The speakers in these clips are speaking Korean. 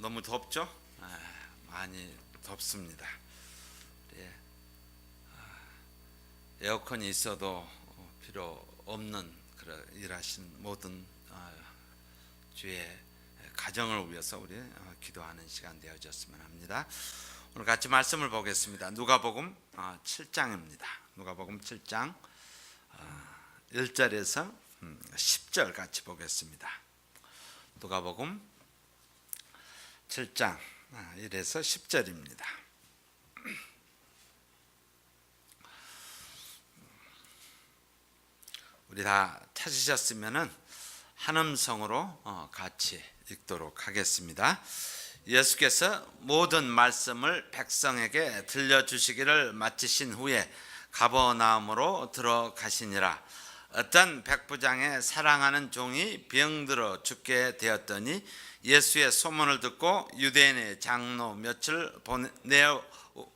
너무 덥죠? 많이 덥습니다. 예. 에어컨이 있어도 필요 없는 그런 일하신 모든 주의 가정을 위해서 우리 기도하는 시간 되어졌으면 합니다. 오늘 같이 말씀을 보겠습니다. 누가복음 7장입니다. 누가복음 7장 1절에서 10절 같이 보겠습니다. 누가복음 7장 1에서 10절입니다. 우리 다 찾으셨으면은 한음성으로 같이 읽도록 하겠습니다. 예수께서 모든 말씀을 백성에게 들려주시기를 마치신 후에 가버나움으로 들어가시니라. 어떤 백부장의 사랑하는 종이 병들어 죽게 되었더니 예수의 소문을 듣고 유대인의 장로 몇을 보내어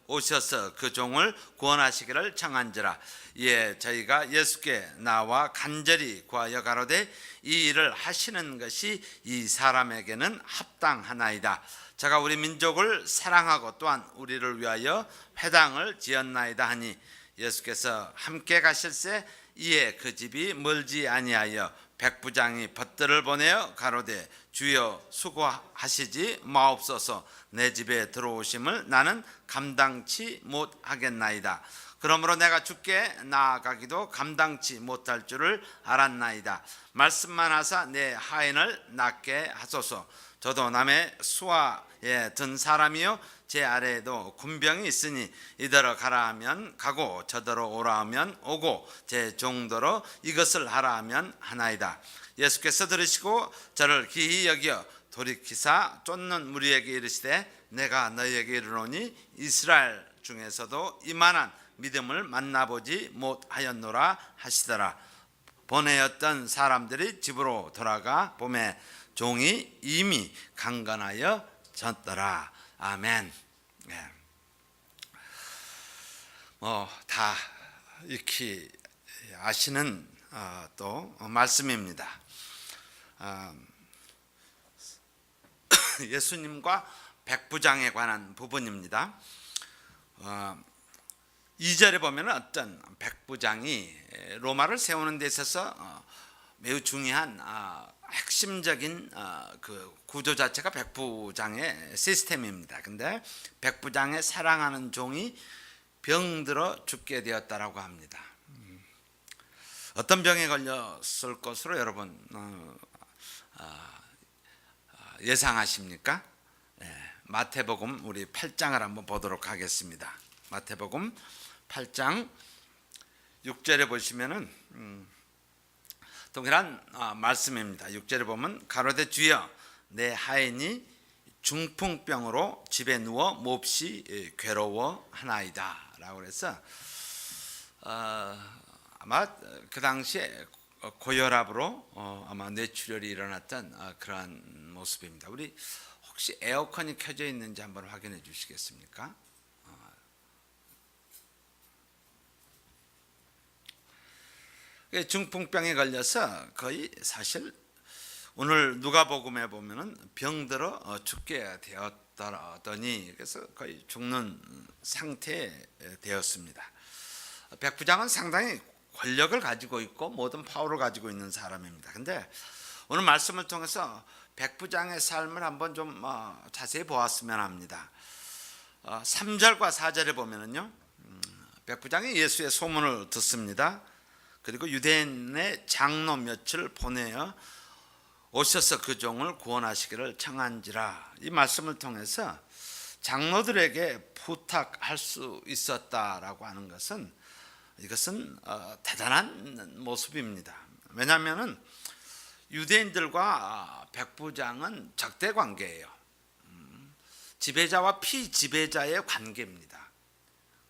오셔서 그 종을 구원하시기를 청한지라. 이에 저희가 예수께 나와 간절히 구하여 가로되 이 일을 하시는 것이 이 사람에게는 합당하나이다. 제가 우리 민족을 사랑하고 또한 우리를 위하여 회당을 지었나이다 하니 예수께서 함께 가실새 이에 그 집이 멀지 아니하여 백부장이 벗들을 보내어 가로되 주여 수고하시지 마옵소서. 내 집에 들어오심을 나는 감당치 못하겠나이다. 그러므로 내가 주께 나아가기도 감당치 못할 줄을 알았나이다. 말씀만 하사 내 하인을 낫게 하소서. 저도 남의 수하에 든 사람이요 제 아래에도 군병이 있으니 이더러 가라 하면 가고 저더러 오라 하면 오고 제 종더러 이것을 하라 하면 하나이다. 예수께서 들으시고 저를 기히 여겨 돌이키사 쫓는 무리에게 이르시되 내가 너희에게 이르노니 이스라엘 중에서도 이만한 믿음을 만나보지 못하였노라 하시더라. 보내었던 사람들이 집으로 돌아가 보매 종이 이미 강건하여 졌더라. 아멘. 네. 다 익히 아시는 또 말씀입니다. 예수님과 백부장에 관한 부분입니다. 2절에 보면 어떤 백부장이 로마를 세우는 데 있어서 매우 중요한 핵심적인 그 구조 자체가 백부장의 시스템입니다. 근데 백부장의 사랑하는 종이 병들어 죽게 되었다라고 합니다. 어떤 병에 걸렸을 것으로 여러분 예상하십니까? 마태복음 우리 8장을 한번 보도록 하겠습니다. 마태복음 8장 6절에 보시면은 동일한 말씀입니다. 6절에 보면 가로되 주여 내 하인이 중풍병으로 집에 누워 몹시 괴로워하나이다 라고 해서 아마 그 당시에 고혈압으로 아마 뇌출혈이 일어났던 그러한 모습입니다. 우리 혹시 에어컨이 켜져 있는지 한번 확인해 주시겠습니까? 중풍병에 걸려서 거의 사실 오늘 누가복음에 보면은 병들어 죽게 되었더니 그래서 거의 죽는 상태에 되었습니다. 백부장은 상당히 권력을 가지고 있고 모든 파워를 가지고 있는 사람입니다. 근데 오늘 말씀을 통해서 백부장의 삶을 한번 좀 자세히 보았으면 합니다. 3절과 4절에 보면은요, 백부장이 예수의 소문을 듣습니다. 그리고 유대인의 장로 몇을 보내어 오셔서 그 종을 구원하시기를 청한지라. 이 말씀을 통해서 장로들에게 부탁할 수 있었다라고 하는 것은 이것은 대단한 모습입니다. 왜냐하면은 유대인들과 백부장은 적대 관계예요. 지배자와 피지배자의 관계입니다.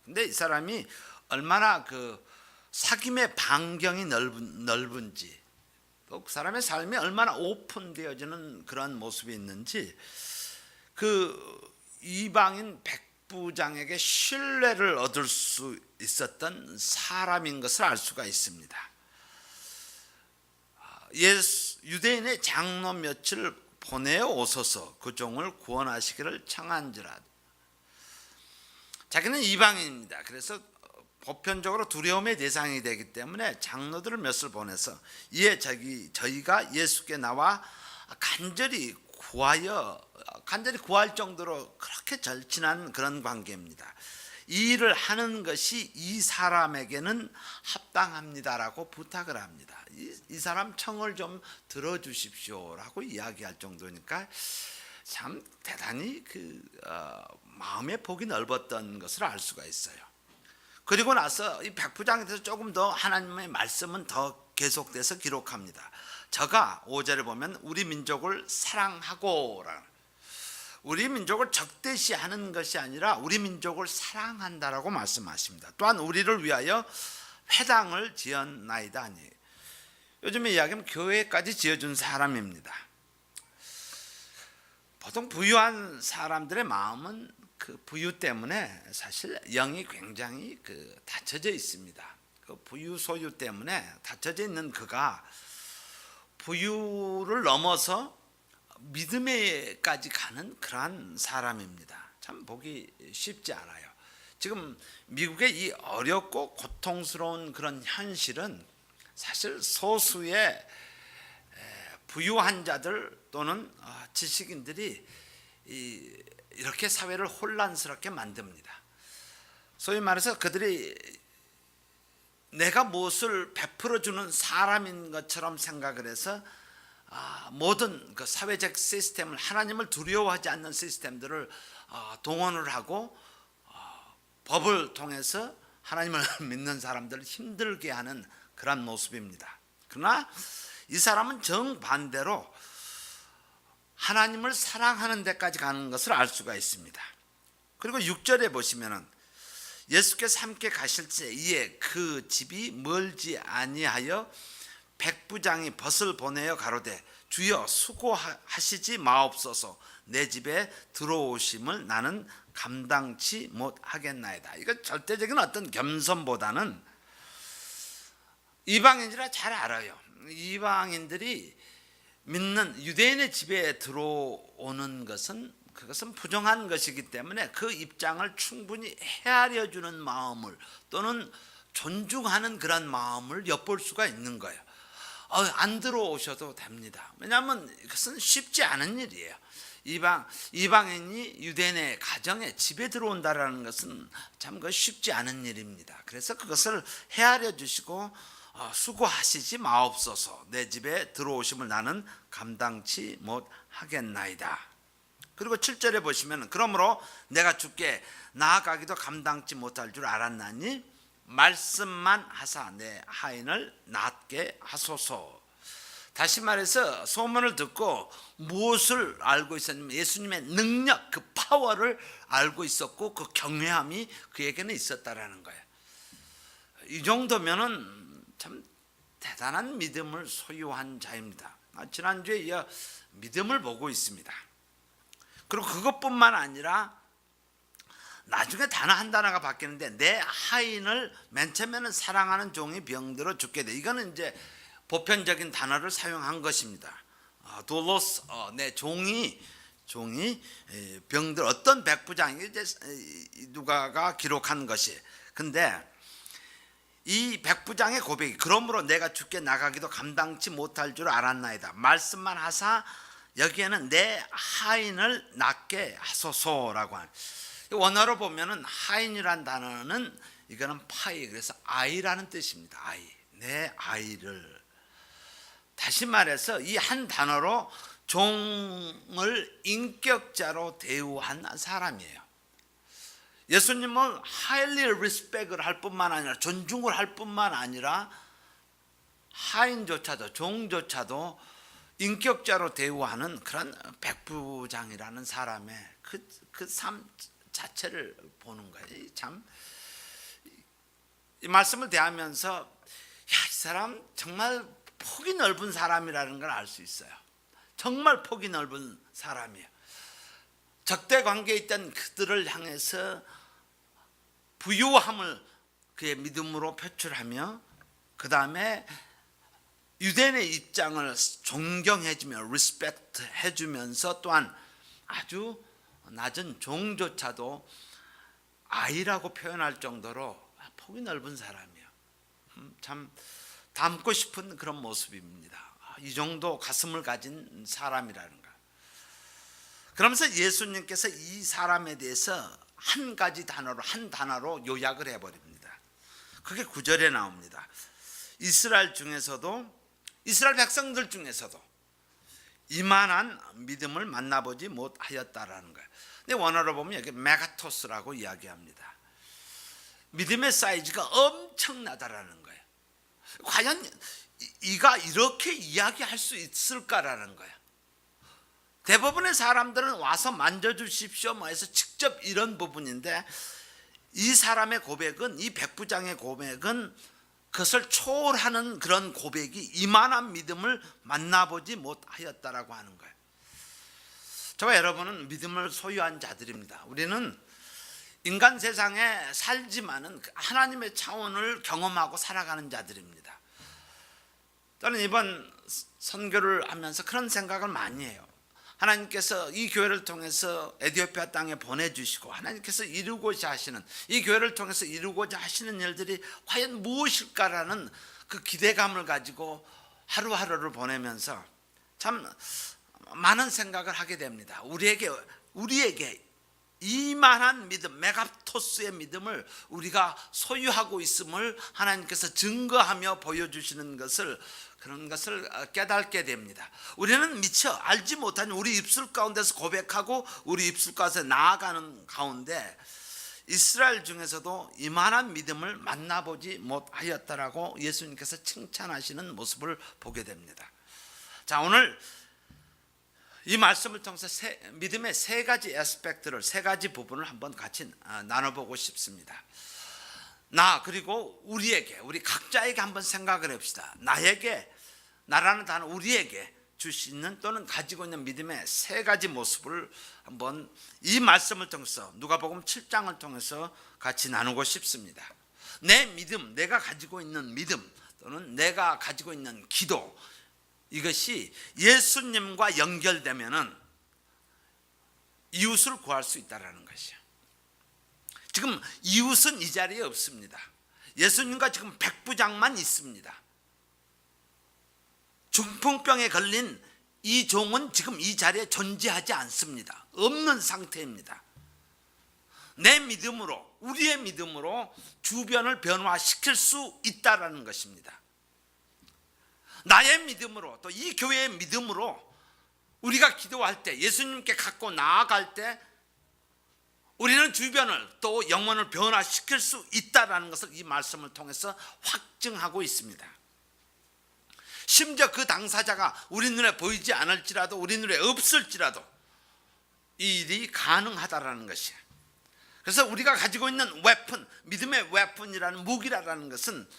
근데 이 사람이 얼마나 그 사귐의 반경이 넓은지 또 그 사람의 삶이 얼마나 오픈되어지는 그런 모습이 있는지 그 이방인 백부장에게 신뢰를 얻을 수 있었던 사람인 것을 알 수가 있습니다. 유대인의 장로 몇을 보내어 오소서 그 종을 구원하시기를 청한지라. 자기는 이방인입니다. 그래서 보편적으로 두려움의 대상이 되기 때문에 장로들을 몇을 보내서 이에 저희가 예수께 나와 간절히 구할 정도로 그렇게 절친한 그런 관계입니다. 이 일을 하는 것이 이 사람에게는 합당합니다라고 부탁을 합니다. 이 사람 청을 좀 들어주십시오라고 이야기할 정도니까 참 대단히 마음의 폭이 넓었던 것을 알 수가 있어요. 그리고 나서 이 백부장에 대해서 조금 더 하나님의 말씀은 더 계속돼서 기록합니다. 저가 5절에 보면 우리 민족을 사랑하고, 우리 민족을 적대시하는 것이 아니라 우리 민족을 사랑한다라고 말씀하십니다. 또한 우리를 위하여 회당을 지었나이다 아니. 요즘에 이야기하면 교회까지 지어준 사람입니다. 보통 부유한 사람들의 마음은 그 부유 때문에 사실 영이 굉장히 닫혀져 있습니다. 그 부유 소유 때문에 닫혀져 있는 그가 부유를 넘어서 믿음에까지 가는 그러한 사람입니다. 참 보기 쉽지 않아요. 지금 미국의 이 어렵고 고통스러운 그런 현실은 사실 소수의 부유한 자들 또는 지식인들이 이렇게 사회를 혼란스럽게 만듭니다. 소위 말해서 그들이 내가 무엇을 베풀어주는 사람인 것처럼 생각을 해서 모든 그 사회적 시스템을, 하나님을 두려워하지 않는 시스템들을 동원을 하고 법을 통해서 하나님을 믿는 사람들을 힘들게 하는 그런 모습입니다. 그러나 이 사람은 정반대로 하나님을 사랑하는 데까지 가는 것을 알 수가 있습니다. 그리고 6절에 보시면은 예수께서 함께 가실 때에 그 집이 멀지 아니하여 백부장이 벗을 보내어 가로되 주여 수고하시지 마옵소서 내 집에 들어오심을 나는 감당치 못하겠나이다. 이거 절대적인 어떤 겸손보다는 이방인이라 잘 알아요. 이방인들이 믿는 유대인의 집에 들어오는 것은 그것은 부정한 것이기 때문에 그 입장을 충분히 헤아려 주는 마음을 또는 존중하는 그런 마음을 엿볼 수가 있는 거예요. 안 들어오셔도 됩니다. 왜냐하면 그것은 쉽지 않은 일이에요. 이방인이 유대인의 가정에 집에 들어온다라는 것은 참 쉽지 않은 일입니다. 그래서 그것을 헤아려 주시고 수고하시지 마옵소서 내 집에 들어오심을 나는 감당치 못하겠나이다. 그리고 7절에 보시면 그러므로 내가 주께 나아가기도 감당치 못할 줄 알았나니 말씀만 하사 내 하인을 낫게 하소서. 다시 말해서 소문을 듣고 무엇을 알고 있었냐면 예수님의 능력, 그 파워를 알고 있었고 그 경외함이 그에게는 있었다라는 거예요. 이 정도면은 참 대단한 믿음을 소유한 자입니다. 지난주에 이어 믿음을 보고 있습니다. 그리고 그것뿐만 아니라 나중에 단어 한 단어가 바뀌는데 내 하인을 맨 처음에는 사랑하는 종이 병들어 죽게 돼. 이거는 이제 보편적인 단어를 사용한 것입니다. 돌로스 내 종이 병들 어떤 백부장이 이제 누가가 기록한 것이. 근데 이 백부장의 고백이 그러므로 내가 주께 나가기도 감당치 못할 줄 알았나이다. 말씀만 하사 여기에는 내 하인을 낫게 하소서라고 하는. 원어로 보면은 하인이란 단어는 이거는 파이, 그래서 아이라는 뜻입니다. 아이, 내 아이를. 다시 말해서 이 한 단어로 종을 인격자로 대우한 사람이에요. 예수님을 highly respect을 할 뿐만 아니라 존중을 할 뿐만 아니라 하인조차도 종조차도 인격자로 대우하는 그런 백부장이라는 사람의 그 삶 자체를 보는 거예요. 참 이 말씀을 대하면서 이 사람 정말 폭이 넓은 사람이라는 걸 알 수 있어요. 정말 폭이 넓은 사람이에요. 적대 관계에 있던 그들을 향해서 부유함을 그의 믿음으로 표출하며 그 다음에 유대인의 입장을 존경해주며 리스펙트 해주면서 또한 아주 낮은 종조차도 아이라고 표현할 정도로 폭이 넓은 사람이에요. 참 닮고 싶은 그런 모습입니다. 이 정도 가슴을 가진 사람이라는 거. 그러면서 예수님께서 이 사람에 대해서 한 단어로 요약을 해버립니다. 그게 9절에 나옵니다. 이스라엘 백성들 중에서도 이만한 믿음을 만나보지 못하였다라는 거예요. 근데 원어로 보면 여기 메가토스라고 이야기합니다. 믿음의 사이즈가 엄청나다라는 거예요. 과연 이가 이렇게 이야기할 수 있을까라는 거예요. 대부분의 사람들은 와서 만져주십시오 해서 직접 이런 부분인데, 이 사람의 고백은, 이 백부장의 고백은 그것을 초월하는 그런 고백이 이만한 믿음을 만나보지 못하였다라고 하는 거예요. 저와 여러분은 믿음을 소유한 자들입니다. 우리는 인간 세상에 살지만은 하나님의 차원을 경험하고 살아가는 자들입니다. 저는 이번 선교를 하면서 그런 생각을 많이 해요. 하나님께서 이 교회를 통해서 에티오피아 땅에 보내주시고 하나님께서 이루고자 하시는, 이 교회를 통해서 이루고자 하시는 일들이 과연 무엇일까라는 그 기대감을 가지고 하루하루를 보내면서 참 많은 생각을 하게 됩니다. 우리에게 이만한 믿음, 메가토스의 믿음을 우리가 소유하고 있음을 하나님께서 증거하며 보여주시는 것을, 그런 것을 깨닫게 됩니다. 우리는 미처 알지 못한 우리 입술 가운데서 고백하고 우리 입술 가운데서 나아가는 가운데 이스라엘 중에서도 이만한 믿음을 만나보지 못하였다라고 예수님께서 칭찬하시는 모습을 보게 됩니다. 자, 오늘 이 말씀을 통해서 믿음의 세 가지 애스펙트를, 세 가지 부분을 한번 같이 나눠보고 싶습니다. 그리고 우리 각자에게 한번 생각을 해봅시다. 나라는 단어, 우리에게 줄 수 있는 또는 가지고 있는 믿음의 세 가지 모습을 한번 이 말씀을 통해서, 누가복음 7장을 통해서 같이 나누고 싶습니다. 내 믿음, 내가 가지고 있는 믿음 또는 내가 가지고 있는 기도, 이것이 예수님과 연결되면은 이웃을 구할 수 있다는 것이요. 지금 이웃은 이 자리에 없습니다. 예수님과 지금 백부장만 있습니다. 중풍병에 걸린 이 종은 지금 이 자리에 존재하지 않습니다. 없는 상태입니다. 내 믿음으로, 우리의 믿음으로 주변을 변화시킬 수 있다는 것입니다. 나의 믿음으로, 또 이 교회의 믿음으로 우리가 기도할 때, 예수님께 갖고 나아갈 때 우리는 주변을, 또 영혼을 변화시킬 수 있다는 것을 이 말씀을 통해서 확증하고 있습니다. 심지어 그 당사자가 우리 눈에 보이지 않을지라도, 우리 눈에 없을지라도 이 일이 가능하다는 것이에요. 그래서 우리가 가지고 있는 웨폰, 믿음의 웨폰이라는 무기라는 것은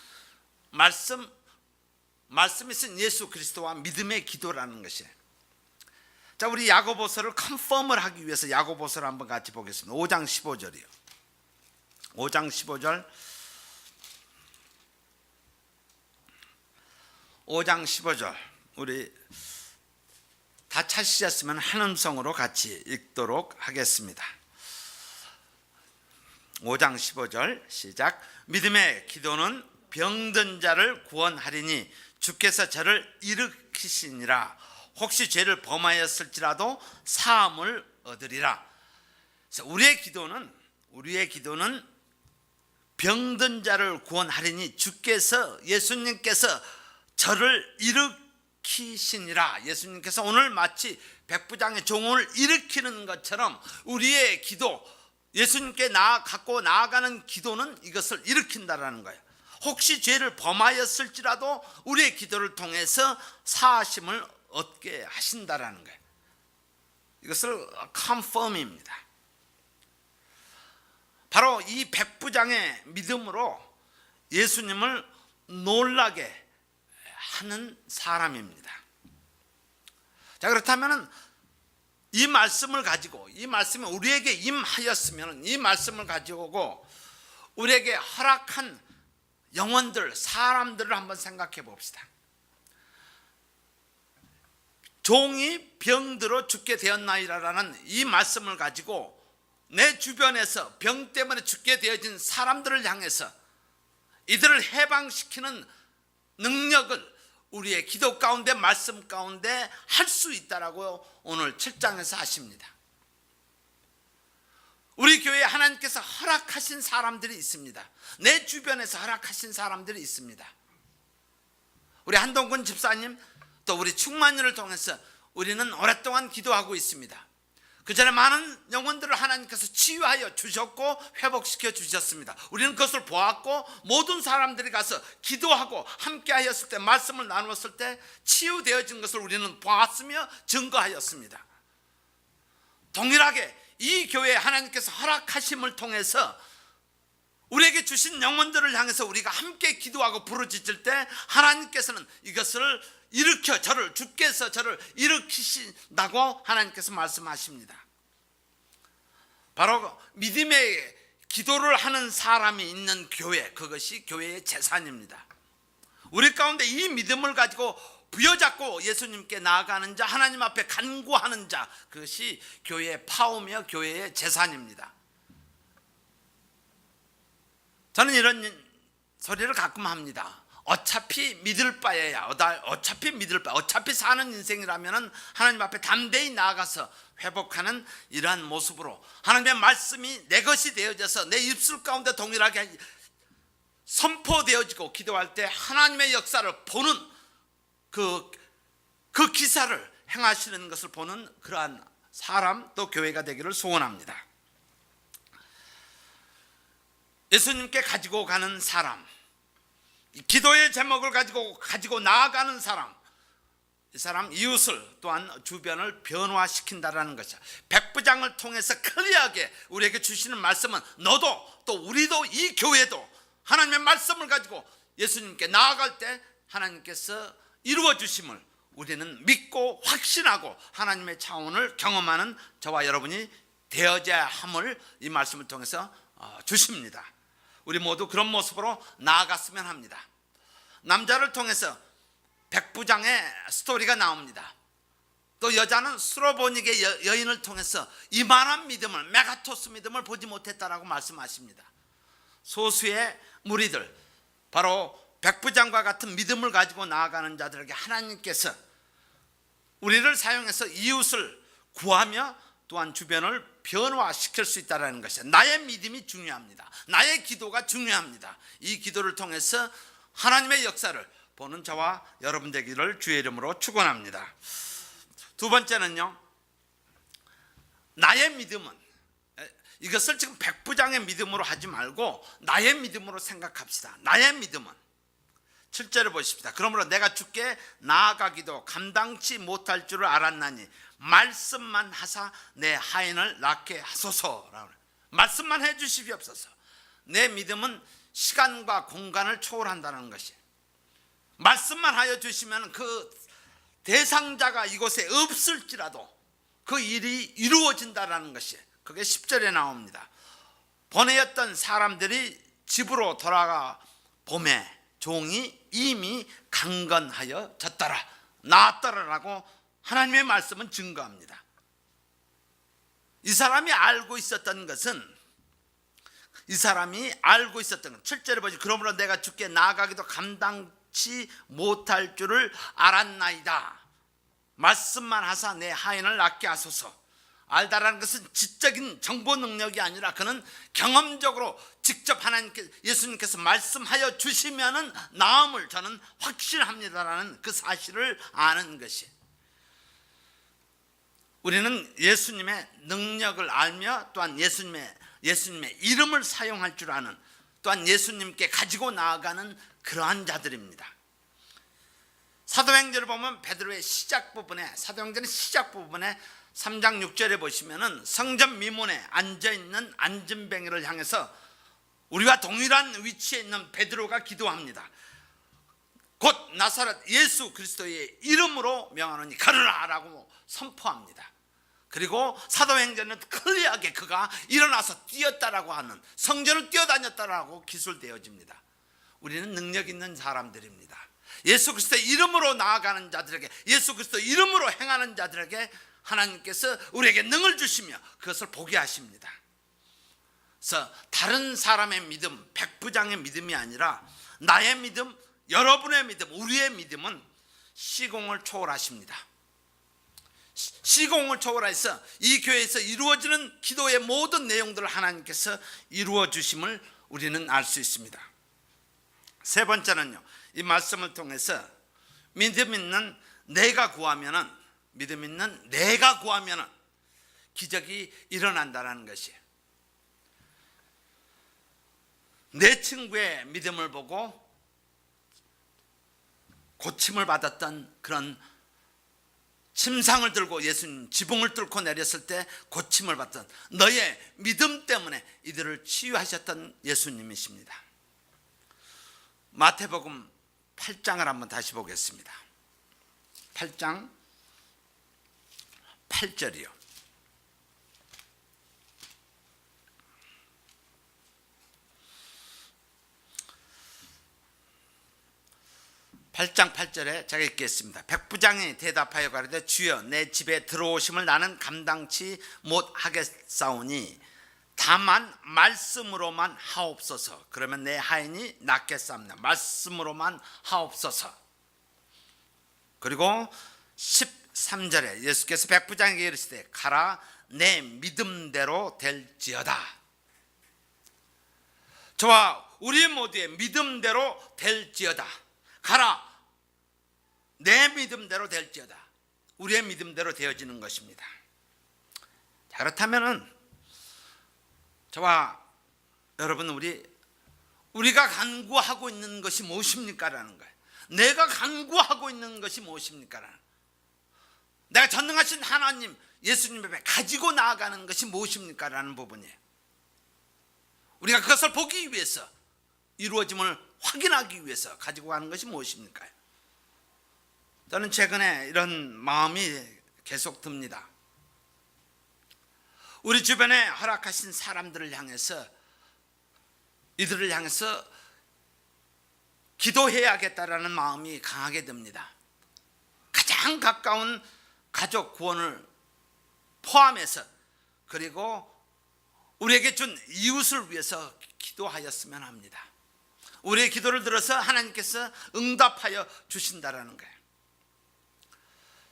말씀이 쓴 예수 그리스도와 믿음의 기도라는 것이에요. 자, 우리 야고보서를 컨펌을 하기 위해서 야고보서를 한번 같이 보겠습니다. 5장 15절이요. 5장 15절. 5장 15절. 우리 다 찾으셨으면 한 음성으로 같이 읽도록 하겠습니다. 5장 15절 시작. 믿음의 기도는 병든 자를 구원하리니 주께서 저를 일으키시니라. 혹시 죄를 범하였을지라도 사함을 얻으리라. 그래서 우리의 기도는 병든 자를 구원하리니 주께서, 예수님께서 저를 일으키시니라. 예수님께서 오늘 마치 백부장의 종을 일으키는 것처럼 우리의 기도, 예수님께 갖고 나아가는 기도는 이것을 일으킨다라는 거예요. 혹시 죄를 범하였을지라도 우리의 기도를 통해서 사하심을 얻게 하신다라는 거예요. 이것을 컨펌입니다. 바로 이 백부장의 믿음으로 예수님을 놀라게 하는 사람입니다. 자, 그렇다면 이 말씀을 가지고, 이 말씀이 우리에게 임하였으면 이 말씀을 가지고 우리에게 허락한 영혼들, 사람들을 한번 생각해 봅시다. 종이 병들어 죽게 되었나이라는 이 말씀을 가지고 내 주변에서 병 때문에 죽게 되어진 사람들을 향해서 이들을 해방시키는 능력을 우리의 기도 가운데 말씀 가운데 할 수 있다라고 오늘 7장에서 하십니다. 우리 교회에 하나님께서 허락하신 사람들이 있습니다. 내 주변에서 허락하신 사람들이 있습니다. 우리 한동근 집사님 또 우리 충만이를 통해서 우리는 오랫동안 기도하고 있습니다. 그 전에 많은 영혼들을 하나님께서 치유하여 주셨고 회복시켜 주셨습니다. 우리는 그것을 보았고 모든 사람들이 가서 기도하고 함께 하였을 때 말씀을 나누었을 때 치유되어진 것을 우리는 보았으며 증거하였습니다. 동일하게 이 교회에 하나님께서 허락하심을 통해서 우리에게 주신 영혼들을 향해서 우리가 함께 기도하고 부르짖을 때 하나님께서는 이것을 일으켜 주께서 저를 일으키신다고 하나님께서 말씀하십니다. 바로 믿음의 기도를 하는 사람이 있는 교회, 그것이 교회의 재산입니다. 우리 가운데 이 믿음을 가지고 부여잡고 예수님께 나아가는 자, 하나님 앞에 간구하는 자, 그것이 교회의 파워며 교회의 재산입니다. 저는 이런 소리를 가끔 합니다. 어차피 믿을 바에야, 어차피 사는 인생이라면 하나님 앞에 담대히 나아가서 회복하는 이러한 모습으로 하나님의 말씀이 내 것이 되어져서 내 입술 가운데 동일하게 선포되어지고 기도할 때 하나님의 역사를 보는 그 기사를 행하시는 것을 보는 그러한 사람, 또 교회가 되기를 소원합니다. 예수님께 가지고 가는 사람, 기도의 제목을 가지고 나아가는 사람, 이 사람 이웃을 또한 주변을 변화시킨다라는 것이야. 백부장을 통해서 클리어하게 우리에게 주시는 말씀은 너도 또 우리도 이 교회도 하나님의 말씀을 가지고 예수님께 나아갈 때 하나님께서 이루어 주심을 우리는 믿고 확신하고 하나님의 차원을 경험하는 저와 여러분이 되어져야 함을 이 말씀을 통해서 주십니다. 우리 모두 그런 모습으로 나아갔으면 합니다. 남자를 통해서 백부장의 스토리가 나옵니다. 또 여자는 수로보닉의 여인을 통해서 이만한 믿음을, 메가토스 믿음을 보지 못했다라고 말씀하십니다. 소수의 무리들, 바로 백부장과 같은 믿음을 가지고 나아가는 자들에게 하나님께서 우리를 사용해서 이웃을 구하며 또한 주변을 변화시킬 수 있다는 것이에요. 나의 믿음이 중요합니다. 나의 기도가 중요합니다. 이 기도를 통해서 하나님의 역사를 보는 저와 여러분 되기를 주의 이름으로 축원합니다. 두 번째는요, 나의 믿음은, 이것을 지금 백부장의 믿음으로 하지 말고 나의 믿음으로 생각합시다. 나의 믿음은 7절을 보십시다. 그러므로 내가 주께 나아가기도 감당치 못할 줄을 알았나니 말씀만 하사 내 하인을 낫게 하소서. 말씀만 해 주시옵소서. 내 믿음은 시간과 공간을 초월한다는 것이, 말씀만 하여 주시면 그 대상자가 이곳에 없을지라도 그 일이 이루어진다는 것이, 그게 10절에 나옵니다. 보내었던 사람들이 집으로 돌아가 보매 종이 이미 강건하여 졌더라, 나았더라라고 하나님의 말씀은 증거합니다. 이 사람이 알고 있었던 것은, 7절에 보지, 그러므로 내가 주께 나아가기도 감당치 못할 줄을 알았나이다. 말씀만 하사 내 하인을 낫게 하소서. 알다라는 것은 지적인 정보 능력이 아니라 그는 경험적으로 직접 예수님께서 말씀하여 주시면은 나음을 저는 확신합니다라는 그 사실을 아는 것이, 우리는 예수님의 능력을 알며 또한 예수님의 이름을 사용할 줄 아는, 또한 예수님께 가지고 나아가는 그러한 자들입니다. 사도행전을 보면 베드로의 사도행전의 시작 부분에 3장 6절에 보시면은 성전 미문에 앉아있는 안진뱅이를 향해서 우리와 동일한 위치에 있는 베드로가 기도합니다. 곧 나사렛 예수 그리스도의 이름으로 명하노니 가르라라고 선포합니다. 그리고 사도행전은 클리어하게 그가 일어나서 뛰었다라고 하는, 성전을 뛰어다녔다라고 기술되어집니다. 우리는 능력 있는 사람들입니다. 예수 그리스도의 이름으로 나아가는 자들에게, 예수 그리스도 이름으로 행하는 자들에게 하나님께서 우리에게 능을 주시며 그것을 보게 하십니다. 그래서 다른 사람의 믿음, 백부장의 믿음이 아니라 나의 믿음, 여러분의 믿음, 우리의 믿음은 시공을 초월하십니다. 시공을 초월해서 이 교회에서 이루어지는 기도의 모든 내용들을 하나님께서 이루어 주심을 우리는 알 수 있습니다. 세 번째는요, 이 말씀을 통해서 믿음 있는 내가 구하면은, 믿음 있는 내가 구하면은 기적이 일어난다는 것이에요. 내 친구의 믿음을 보고 고침을 받았던 그런 침상을 들고 예수님 지붕을 뚫고 내렸을 때 고침을 받던 너의 믿음 때문에 이들을 치유하셨던 예수님이십니다. 마태복음 8장을 한번 다시 보겠습니다. 8장 8절이요. 8장 8절에 제가 읽겠습니다. 백부장이 대답하여 가로되 주여 내 집에 들어오심을 나는 감당치 못하겠사오니 다만 말씀으로만 하옵소서. 그러면 내 하인이 낫겠사옵니다. 말씀으로만 하옵소서. 그리고 13절에 예수께서 백부장에게 이르시되 가라 내 믿음대로 될지어다. 저와 우리 모두의 믿음대로 될지어다. 가라 내 믿음대로 될지어다. 우리의 믿음대로 되어지는 것입니다. 자, 그렇다면은 저와 여러분, 우리가 간구하고 있는 것이 무엇입니까? 라는 거예요. 내가 간구하고 있는 것이 무엇입니까? 라는, 내가 전능하신 하나님 예수님 앞에 가지고 나아가는 것이 무엇입니까? 라는 부분이에요. 우리가 그것을 보기 위해서, 이루어짐을 확인하기 위해서 가지고 가는 것이 무엇입니까? 저는 최근에 이런 마음이 계속 듭니다. 우리 주변에 허락하신 사람들을 향해서, 이들을 향해서 기도해야겠다라는 마음이 강하게 듭니다. 가장 가까운 가족 구원을 포함해서, 그리고 우리에게 준 이웃을 위해서 기도하였으면 합니다. 우리의 기도를 들어서 하나님께서 응답하여 주신다라는 거예요.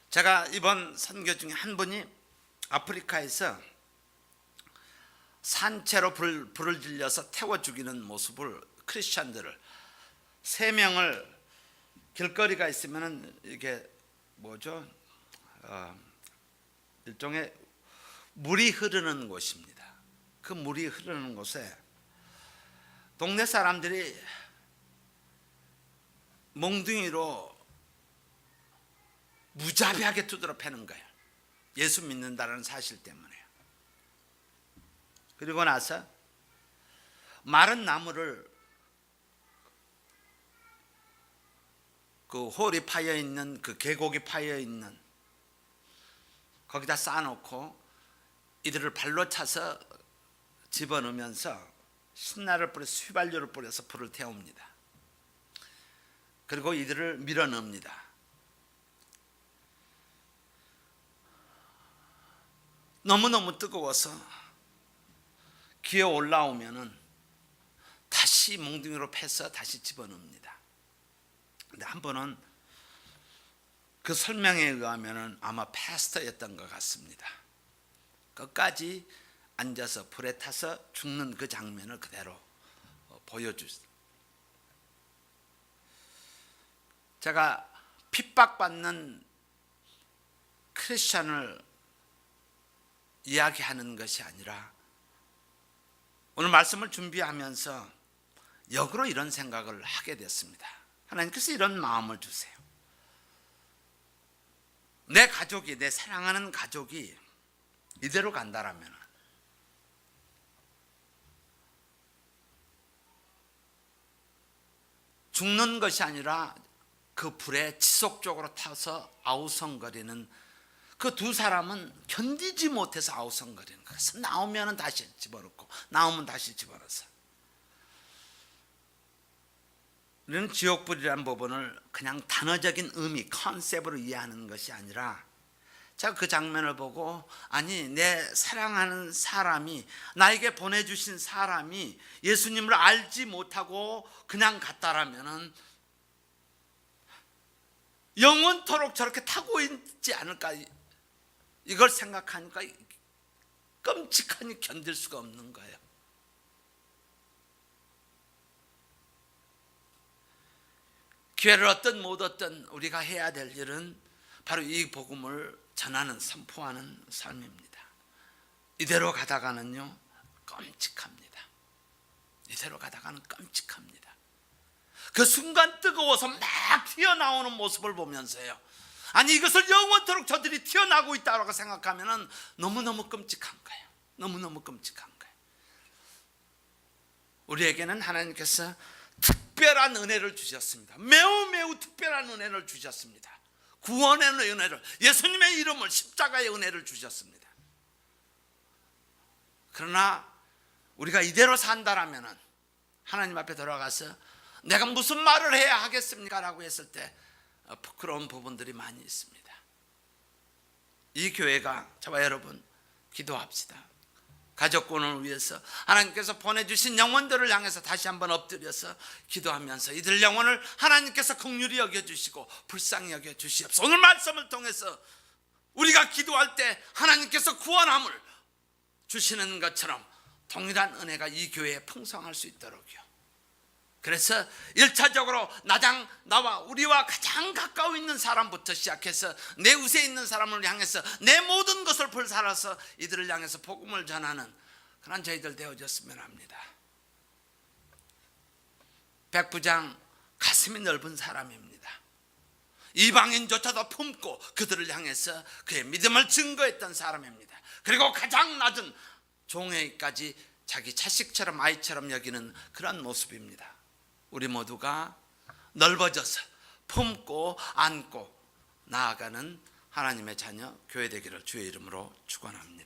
제가 이번 선교 중에 한 분이 아프리카에서 산채로 불을 질려서 태워 죽이는 모습을, 크리스찬들을 3명을 길거리가 있으면은 이게 뭐죠? 일종의 물이 흐르는 곳입니다. 그 물이 흐르는 곳에 동네 사람들이 몽둥이로 무자비하게 두드러 패는 거예요. 예수 믿는다는 사실 때문에요. 그리고 나서 마른 나무를 그 홀이 파여 있는, 그 계곡이 파여 있는 거기다 쌓아놓고 이들을 발로 차서 집어넣으면서 신나를 뿌려서, 휘발유를 뿌려서 불을 태웁니다. 그리고 이들을 밀어넣습니다. 너무너무 뜨거워서 기어 올라오면은 다시 몽둥이로 패서 다시 집어넣습니다. 근데 한 번은 그 설명에 의하면은 아마 패스터였던 것 같습니다. 끝까지 앉아서 불에 타서 죽는 그 장면을 그대로 보여주세요. 제가 핍박받는 크리스찬을 이야기하는 것이 아니라, 오늘 말씀을 준비하면서 역으로 이런 생각을 하게 됐습니다. 하나님께서 이런 마음을 주세요. 내 가족이, 내 사랑하는 가족이 이대로 간다라면 죽는 것이 아니라 그 불에 지속적으로 타서 아우성거리는 그 두 사람은 견디지 못해서 아우성거리는 거예요. 그래서 나오면 다시 집어넣고, 나오면 다시 집어넣어서. 우리는 지옥불이라는 부분을 그냥 단어적인 의미, 컨셉으로 이해하는 것이 아니라, 제가 그 장면을 보고, 아니 내 사랑하는 사람이, 나에게 보내주신 사람이 예수님을 알지 못하고 그냥 갔다라면은 영원토록 저렇게 타고 있지 않을까, 이걸 생각하니까 끔찍하니 견딜 수가 없는 거예요. 기회를 얻든 못 얻든 우리가 해야 될 일은 바로 이 복음을 전하는, 선포하는 삶입니다. 이대로 가다가는요 끔찍합니다. 이대로 가다가는 끔찍합니다. 그 순간 뜨거워서 막 튀어나오는 모습을 보면서요, 아니 이것을 영원토록 저들이 튀어나오고 있다고 생각하면 너무너무 끔찍한 거예요. 너무너무 끔찍한 거예요. 우리에게는 하나님께서 특별한 은혜를 주셨습니다. 매우 매우 특별한 은혜를 주셨습니다. 구원의 은혜를, 예수님의 이름을, 십자가의 은혜를 주셨습니다. 그러나 우리가 이대로 산다라면 하나님 앞에 돌아가서 내가 무슨 말을 해야 하겠습니까? 라고 했을 때 부끄러운 부분들이 많이 있습니다. 이 교회가, 저와 여러분 기도합시다. 가족권을 위해서 하나님께서 보내주신 영혼들을 향해서 다시 한번 엎드려서 기도하면서 이들 영혼을 하나님께서 긍휼히 여겨주시고 불쌍히 여겨주시옵소서. 오늘 말씀을 통해서 우리가 기도할 때 하나님께서 구원함을 주시는 것처럼 동일한 은혜가 이 교회에 풍성할 수 있도록요. 그래서 1차적으로 나와 우리와 가장 가까워 있는 사람부터 시작해서 내 우세에 있는 사람을 향해서 내 모든 것을 불살아서 이들을 향해서 복음을 전하는 그런 저희들 되어졌으면 합니다. 백부장 가슴이 넓은 사람입니다. 이방인조차도 품고 그들을 향해서 그의 믿음을 증거했던 사람입니다. 그리고 가장 낮은 종에까지 자기 자식처럼, 아이처럼 여기는 그런 모습입니다. 우리 모두가 넓어져서 품고 안고 나아가는 하나님의 자녀 교회 되기를 주의 이름으로 축원합니다.